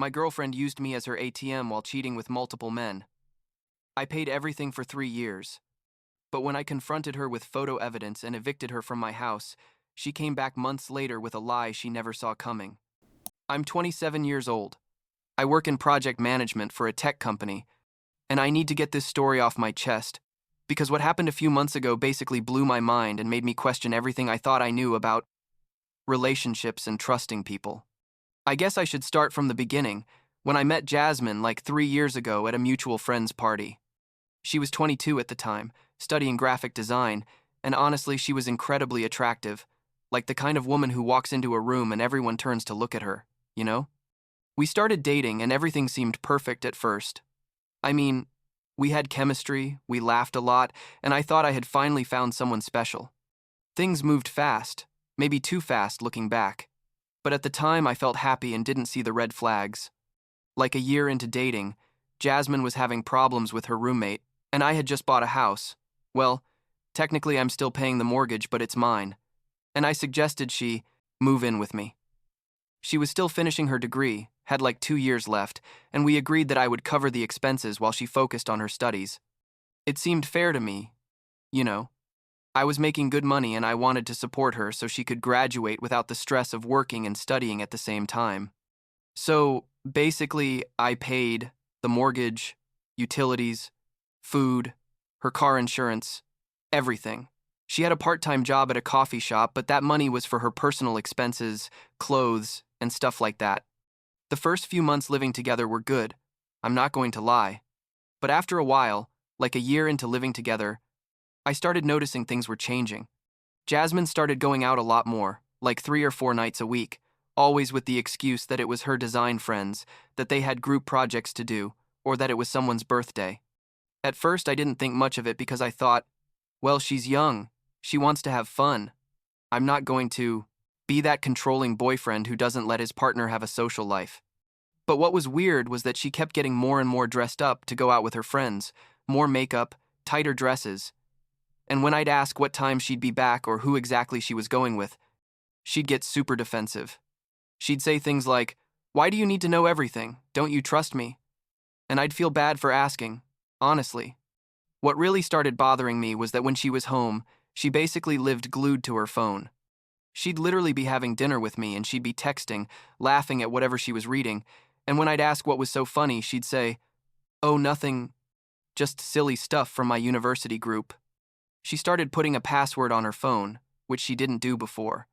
My girlfriend used me as her ATM while cheating with multiple men. I paid everything for 3 years. But when I confronted her with photo evidence and evicted her from my house, she came back months later with a lie she never saw coming. I'm 27 years old. I work in project management for a tech company, and I need to get this story off my chest because what happened a few months ago basically blew my mind and made me question everything I thought I knew about relationships and trusting people. I guess I should start from the beginning, when I met Jasmine like 3 years ago at a mutual friend's party. She was 22 at the time, studying graphic design, and honestly, she was incredibly attractive, like the kind of woman who walks into a room and everyone turns to look at her, you know? We started dating and everything seemed perfect at first. I mean, we had chemistry, we laughed a lot, and I thought I had finally found someone special. Things moved fast, maybe too fast looking back. But at the time, I felt happy and didn't see the red flags. Like a year into dating, Jasmine was having problems with her roommate, and I had just bought a house. Well, technically I'm still paying the mortgage, but it's mine. And I suggested she move in with me. She was still finishing her degree, had like 2 years left, and we agreed that I would cover the expenses while she focused on her studies. It seemed fair to me, you know. I was making good money and I wanted to support her so she could graduate without the stress of working and studying at the same time. So, basically, I paid the mortgage, utilities, food, her car insurance, everything. She had a part-time job at a coffee shop, but that money was for her personal expenses, clothes, and stuff like that. The first few months living together were good, I'm not going to lie. But after a while, like a year into living together, I started noticing things were changing. Jasmine started going out a lot more, like 3 or 4 nights a week, always with the excuse that it was her design friends, that they had group projects to do, or that it was someone's birthday. At first, I didn't think much of it because I thought, well, she's young, she wants to have fun. I'm not going to be that controlling boyfriend who doesn't let his partner have a social life. But what was weird was that she kept getting more and more dressed up to go out with her friends, more makeup, tighter dresses. And when I'd ask what time she'd be back or who exactly she was going with, she'd get super defensive. She'd say things like, "Why do you need to know everything? Don't you trust me?" And I'd feel bad for asking, honestly. What really started bothering me was that when she was home, she basically lived glued to her phone. She'd literally be having dinner with me and she'd be texting, laughing at whatever she was reading, and when I'd ask what was so funny, she'd say, "Oh, nothing, just silly stuff from my university group." She started putting a password on her phone, which she didn't do before.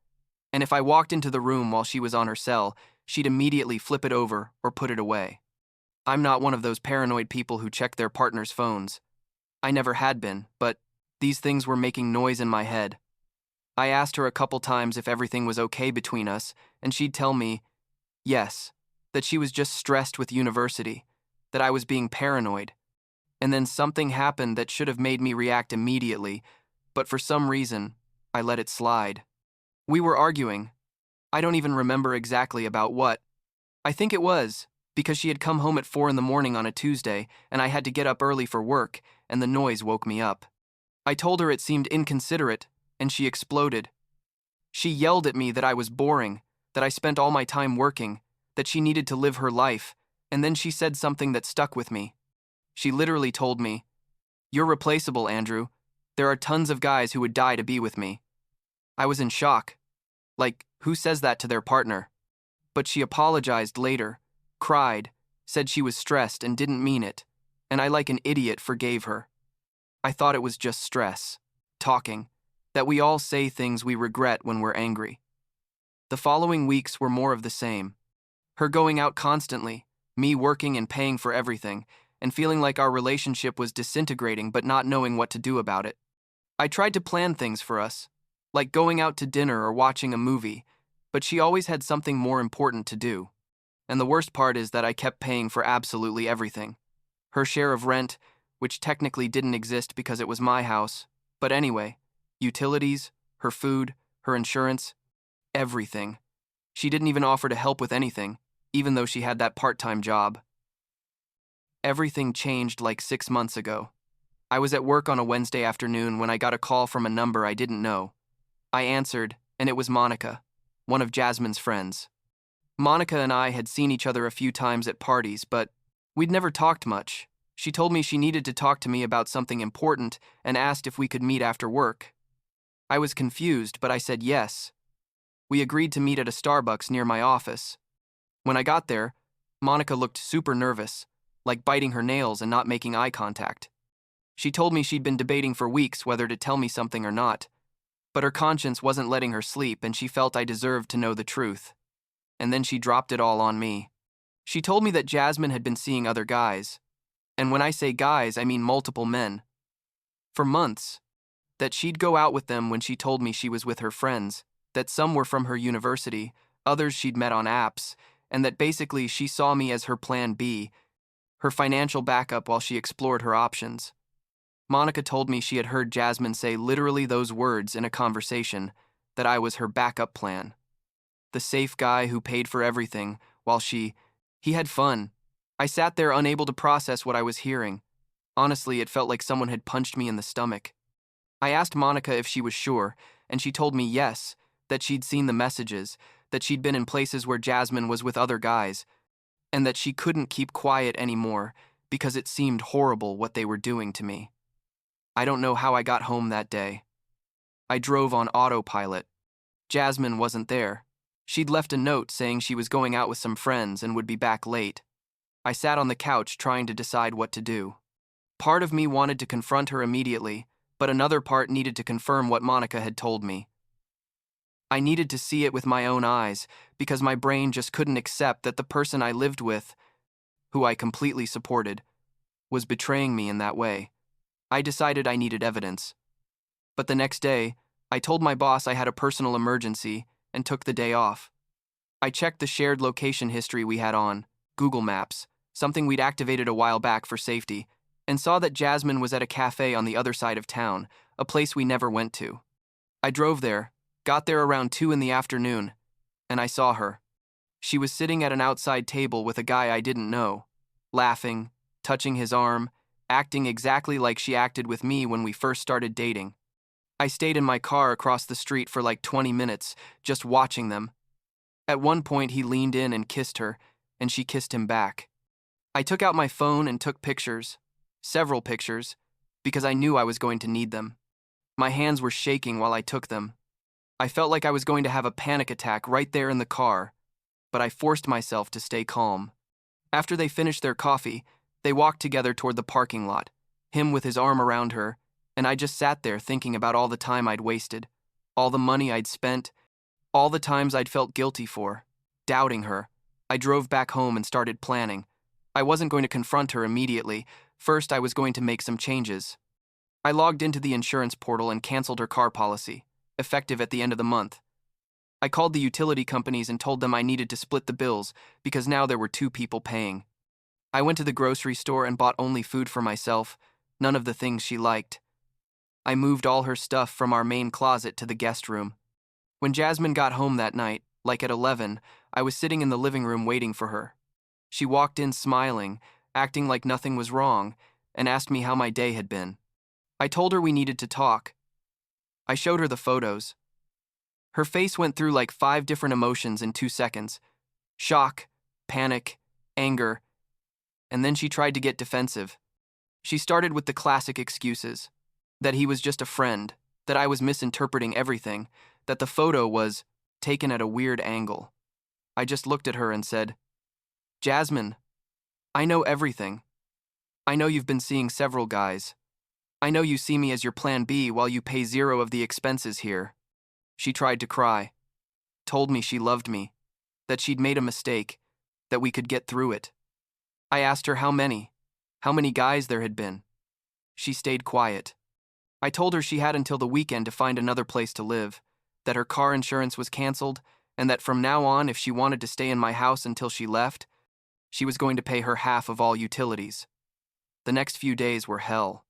And if I walked into the room while she was on her cell, she'd immediately flip it over or put it away. I'm not one of those paranoid people who check their partner's phones. I never had been, but these things were making noise in my head. I asked her a couple times if everything was okay between us, and she'd tell me, yes, that she was just stressed with university, that I was being paranoid. And then something happened that should have made me react immediately, but for some reason, I let it slide. We were arguing. I don't even remember exactly about what. I think it was because she had come home at 4 in the morning on a Tuesday, and I had to get up early for work, and the noise woke me up. I told her it seemed inconsiderate, and she exploded. She yelled at me that I was boring, that I spent all my time working, that she needed to live her life, and then she said something that stuck with me. She literally told me, "You're replaceable, Andrew. There are tons of guys who would die to be with me." I was in shock. Like, who says that to their partner? But she apologized later, cried, said she was stressed and didn't mean it, and I like an idiot forgave her. I thought it was just stress, talking, that we all say things we regret when we're angry. The following weeks were more of the same. Her going out constantly, me working and paying for everything, and feeling like our relationship was disintegrating but not knowing what to do about it. I tried to plan things for us, like going out to dinner or watching a movie, but she always had something more important to do. And the worst part is that I kept paying for absolutely everything. Her share of rent, which technically didn't exist because it was my house, but anyway, utilities, her food, her insurance, everything. She didn't even offer to help with anything, even though she had that part-time job. Everything changed like 6 months ago. I was at work on a Wednesday afternoon when I got a call from a number I didn't know. I answered, and it was Monica, one of Jasmine's friends. Monica and I had seen each other a few times at parties, but we'd never talked much. She told me she needed to talk to me about something important and asked if we could meet after work. I was confused, but I said yes. We agreed to meet at a Starbucks near my office. When I got there, Monica looked super nervous, like biting her nails and not making eye contact. She told me she'd been debating for weeks whether to tell me something or not, but her conscience wasn't letting her sleep and she felt I deserved to know the truth. And then she dropped it all on me. She told me that Jasmine had been seeing other guys, and when I say guys, I mean multiple men, for months, that she'd go out with them when she told me she was with her friends, that some were from her university, others she'd met on apps, and that basically she saw me as her plan B, her financial backup while she explored her options. Monica told me she had heard Jasmine say literally those words in a conversation, that I was her backup plan. The safe guy who paid for everything, while he had fun. I sat there unable to process what I was hearing. Honestly, it felt like someone had punched me in the stomach. I asked Monica if she was sure, and she told me yes, that she'd seen the messages, that she'd been in places where Jasmine was with other guys, and that she couldn't keep quiet anymore because it seemed horrible what they were doing to me. I don't know how I got home that day. I drove on autopilot. Jasmine wasn't there. She'd left a note saying she was going out with some friends and would be back late. I sat on the couch trying to decide what to do. Part of me wanted to confront her immediately, but another part needed to confirm what Monica had told me. I needed to see it with my own eyes because my brain just couldn't accept that the person I lived with, who I completely supported, was betraying me in that way. I decided I needed evidence. But the next day, I told my boss I had a personal emergency and took the day off. I checked the shared location history we had on Google Maps, something we'd activated a while back for safety, and saw that Jasmine was at a cafe on the other side of town, a place we never went to. I drove there, got there around 2 in the afternoon, and I saw her. She was sitting at an outside table with a guy I didn't know, laughing, touching his arm, acting exactly like she acted with me when we first started dating. I stayed in my car across the street for like 20 minutes, just watching them. At one point, he leaned in and kissed her, and she kissed him back. I took out my phone and took pictures, several pictures, because I knew I was going to need them. My hands were shaking while I took them. I felt like I was going to have a panic attack right there in the car, but I forced myself to stay calm. After they finished their coffee, they walked together toward the parking lot, him with his arm around her, and I just sat there thinking about all the time I'd wasted, all the money I'd spent, all the times I'd felt guilty for, doubting her. I drove back home and started planning. I wasn't going to confront her immediately. First, I was going to make some changes. I logged into the insurance portal and canceled her car policy, effective at the end of the month. I called the utility companies and told them I needed to split the bills because now there were 2 people paying. I went to the grocery store and bought only food for myself, none of the things she liked. I moved all her stuff from our main closet to the guest room. When Jasmine got home that night, like at 11, I was sitting in the living room waiting for her. She walked in smiling, acting like nothing was wrong, and asked me how my day had been. I told her we needed to talk. I showed her the photos. Her face went through like 5 different emotions in 2 seconds. Shock, panic, anger, and then she tried to get defensive. She started with the classic excuses. That he was just a friend, that I was misinterpreting everything, that the photo was taken at a weird angle. I just looked at her and said, "Jasmine, I know everything. I know you've been seeing several guys. I know you see me as your plan B while you pay 0 of the expenses here." She tried to cry, told me she loved me, that she'd made a mistake, that we could get through it. I asked her how many guys there had been. She stayed quiet. I told her she had until the weekend to find another place to live, that her car insurance was canceled, and that from now on, if she wanted to stay in my house until she left, she was going to pay her half of all utilities. The next few days were hell.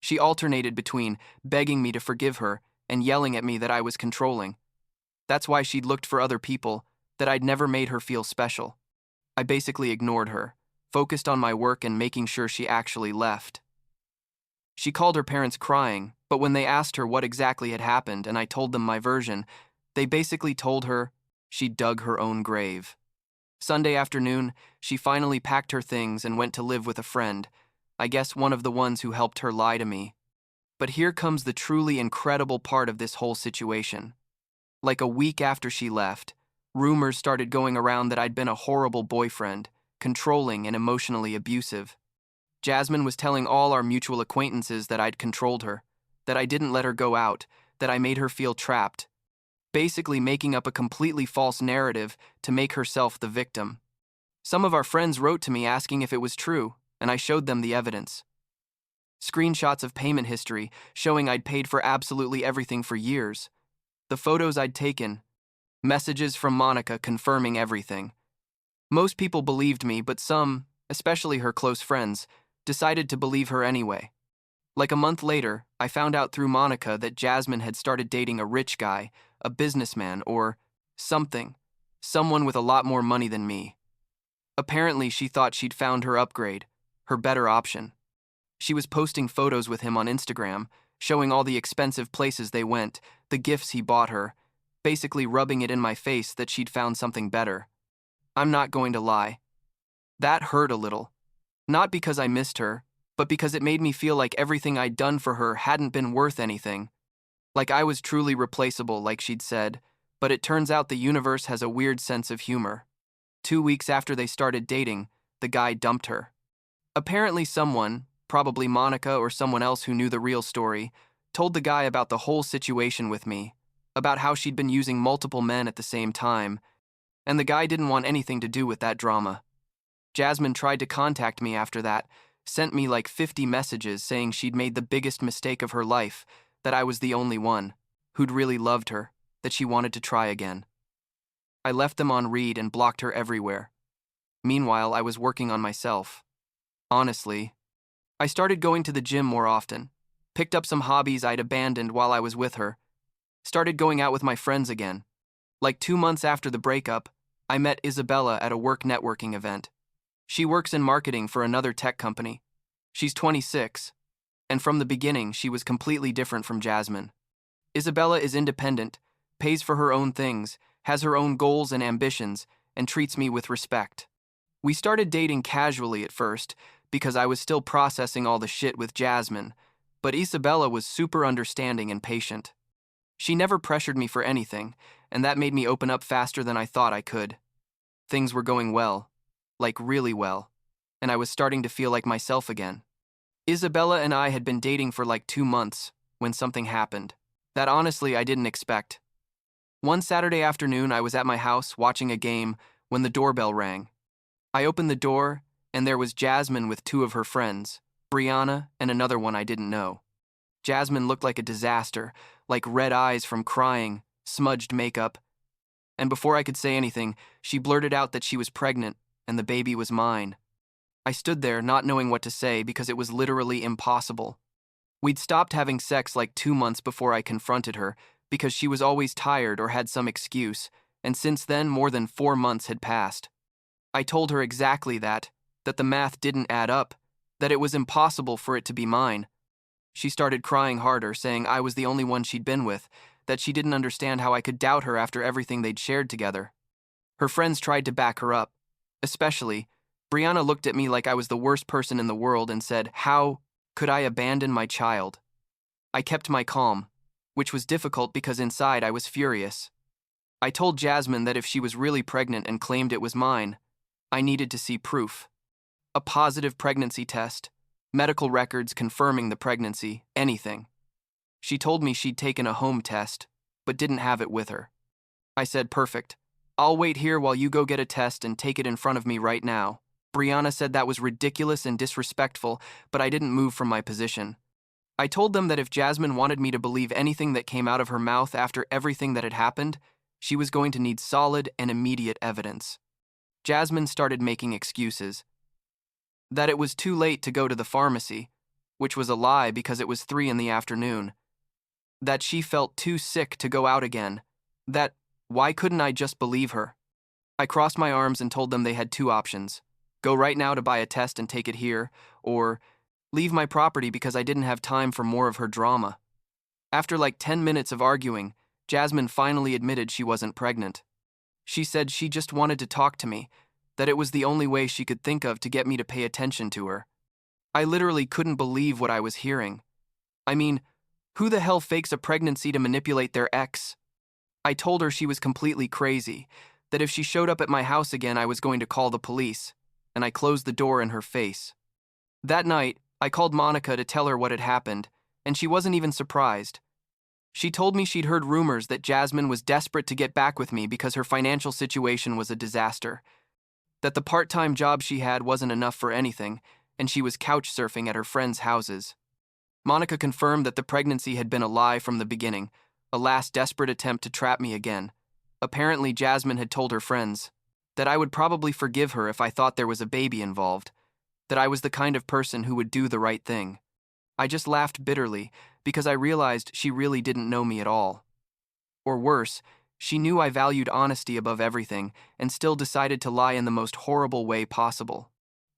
She alternated between begging me to forgive her and yelling at me that I was controlling. That's why she'd looked for other people, that I'd never made her feel special. I basically ignored her, focused on my work and making sure she actually left. She called her parents crying, but when they asked her what exactly had happened and I told them my version, they basically told her she'd dug her own grave. Sunday afternoon, she finally packed her things and went to live with a friend, I guess one of the ones who helped her lie to me. But here comes the truly incredible part of this whole situation. Like a week after she left, rumors started going around that I'd been a horrible boyfriend, controlling and emotionally abusive. Jasmine was telling all our mutual acquaintances that I'd controlled her, that I didn't let her go out, that I made her feel trapped, basically making up a completely false narrative to make herself the victim. Some of our friends wrote to me asking if it was true, and I showed them the evidence. Screenshots of payment history showing I'd paid for absolutely everything for years, the photos I'd taken, messages from Monica confirming everything. Most people believed me, but some, especially her close friends, decided to believe her anyway. Like a month later, I found out through Monica that Jasmine had started dating a rich guy, a businessman, or something, someone with a lot more money than me. Apparently, she thought she'd found her upgrade, her better option. She was posting photos with him on Instagram, showing all the expensive places they went, the gifts he bought her, basically rubbing it in my face that she'd found something better. I'm not going to lie. That hurt a little. Not because I missed her, but because it made me feel like everything I'd done for her hadn't been worth anything. Like I was truly replaceable, like she'd said, but it turns out the universe has a weird sense of humor. 2 weeks after they started dating, the guy dumped her. Apparently someone, probably Monica or someone else who knew the real story, told the guy about the whole situation with me, about how she'd been using multiple men at the same time, and the guy didn't want anything to do with that drama. Jasmine tried to contact me after that, sent me like 50 messages saying she'd made the biggest mistake of her life, that I was the only one, who'd really loved her, that she wanted to try again. I left them on read and blocked her everywhere. Meanwhile, I was working on myself. Honestly, I started going to the gym more often, picked up some hobbies I'd abandoned while I was with her, started going out with my friends again. Like 2 months after the breakup, I met Isabella at a work networking event. She works in marketing for another tech company. She's 26, and from the beginning, she was completely different from Jasmine. Isabella is independent, pays for her own things, has her own goals and ambitions, and treats me with respect. We started dating casually at first, because I was still processing all the shit with Jasmine, but Isabella was super understanding and patient. She never pressured me for anything, and that made me open up faster than I thought I could. Things were going well, like really well, and I was starting to feel like myself again. Isabella and I had been dating for like 2 months when something happened that honestly I didn't expect. One Saturday afternoon, I was at my house watching a game when the doorbell rang. I opened the door, and there was Jasmine with 2 of her friends, Brianna and another one I didn't know. Jasmine looked like a disaster, like red eyes from crying, smudged makeup. And before I could say anything, she blurted out that she was pregnant and the baby was mine. I stood there not knowing what to say because it was literally impossible. We'd stopped having sex like 2 months before I confronted her because she was always tired or had some excuse, and since then more than 4 months had passed. I told her exactly that the math didn't add up, that it was impossible for it to be mine. She started crying harder, saying I was the only one she'd been with, that she didn't understand how I could doubt her after everything they'd shared together. Her friends tried to back her up. Especially, Brianna looked at me like I was the worst person in the world and said, "How could I abandon my child?" I kept my calm, which was difficult because inside I was furious. I told Jasmine that if she was really pregnant and claimed it was mine, I needed to see proof. A positive pregnancy test, medical records confirming the pregnancy, anything. She told me she'd taken a home test, but didn't have it with her. I said, "Perfect. I'll wait here while you go get a test and take it in front of me right now." Brianna said that was ridiculous and disrespectful, but I didn't move from my position. I told them that if Jasmine wanted me to believe anything that came out of her mouth after everything that had happened, she was going to need solid and immediate evidence. Jasmine started making excuses. That it was too late to go to the pharmacy, which was a lie because it was 3 in the afternoon. That she felt too sick to go out again. That, why couldn't I just believe her? I crossed my arms and told them they had 2 options. Go right now to buy a test and take it here, or leave my property because I didn't have time for more of her drama. After like 10 minutes of arguing, Jasmine finally admitted she wasn't pregnant. She said she just wanted to talk to me, that it was the only way she could think of to get me to pay attention to her. I literally couldn't believe what I was hearing. I mean, who the hell fakes a pregnancy to manipulate their ex? I told her she was completely crazy, that if she showed up at my house again, I was going to call the police, and I closed the door in her face. That night, I called Monica to tell her what had happened, and she wasn't even surprised. She told me she'd heard rumors that Jasmine was desperate to get back with me because her financial situation was a disaster, that the part-time job she had wasn't enough for anything, and she was couch surfing at her friends' houses. Monica confirmed that the pregnancy had been a lie from the beginning, a last desperate attempt to trap me again. Apparently, Jasmine had told her friends that I would probably forgive her if I thought there was a baby involved, that I was the kind of person who would do the right thing. I just laughed bitterly because I realized she really didn't know me at all. Or worse, she knew I valued honesty above everything and still decided to lie in the most horrible way possible.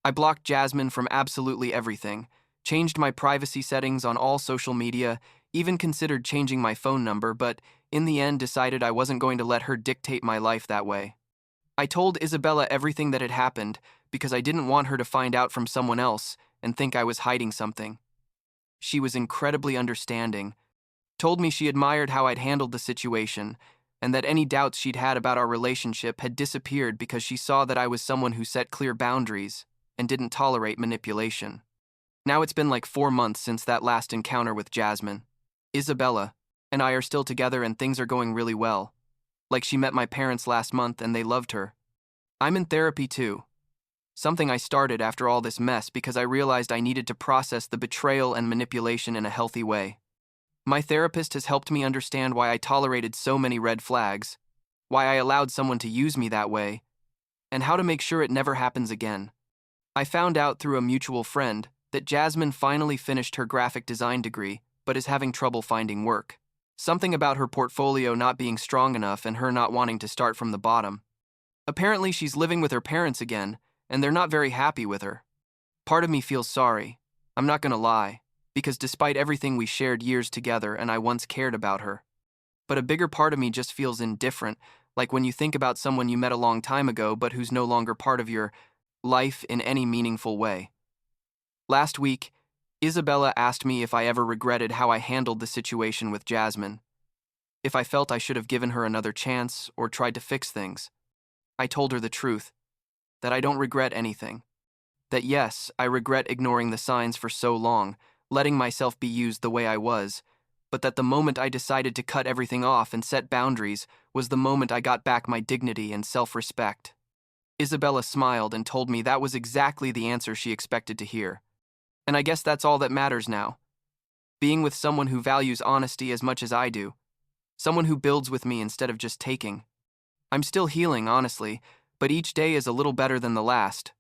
I blocked Jasmine from absolutely everything, changed my privacy settings on all social media, even considered changing my phone number, but in the end decided I wasn't going to let her dictate my life that way. I told Isabella everything that had happened because I didn't want her to find out from someone else and think I was hiding something. She was incredibly understanding, told me she admired how I'd handled the situation, and that any doubts she'd had about our relationship had disappeared because she saw that I was someone who set clear boundaries and didn't tolerate manipulation. Now it's been like 4 months since that last encounter with Jasmine. Isabella and I are still together and things are going really well. Like she met my parents last month and they loved her. I'm in therapy too. Something I started after all this mess because I realized I needed to process the betrayal and manipulation in a healthy way. My therapist has helped me understand why I tolerated so many red flags, why I allowed someone to use me that way, and how to make sure it never happens again. I found out through a mutual friend that Jasmine finally finished her graphic design degree but is having trouble finding work. Something about her portfolio not being strong enough and her not wanting to start from the bottom. Apparently she's living with her parents again, and they're not very happy with her. Part of me feels sorry, I'm not gonna lie, because despite everything we shared years together and I once cared about her. But a bigger part of me just feels indifferent, like when you think about someone you met a long time ago but who's no longer part of your life in any meaningful way. Last week, Isabella asked me if I ever regretted how I handled the situation with Jasmine, if I felt I should have given her another chance or tried to fix things. I told her the truth, that I don't regret anything. That yes, I regret ignoring the signs for so long, letting myself be used the way I was, but that the moment I decided to cut everything off and set boundaries was the moment I got back my dignity and self-respect. Isabella smiled and told me that was exactly the answer she expected to hear. And I guess that's all that matters now. Being with someone who values honesty as much as I do. Someone who builds with me instead of just taking. I'm still healing, honestly, but each day is a little better than the last.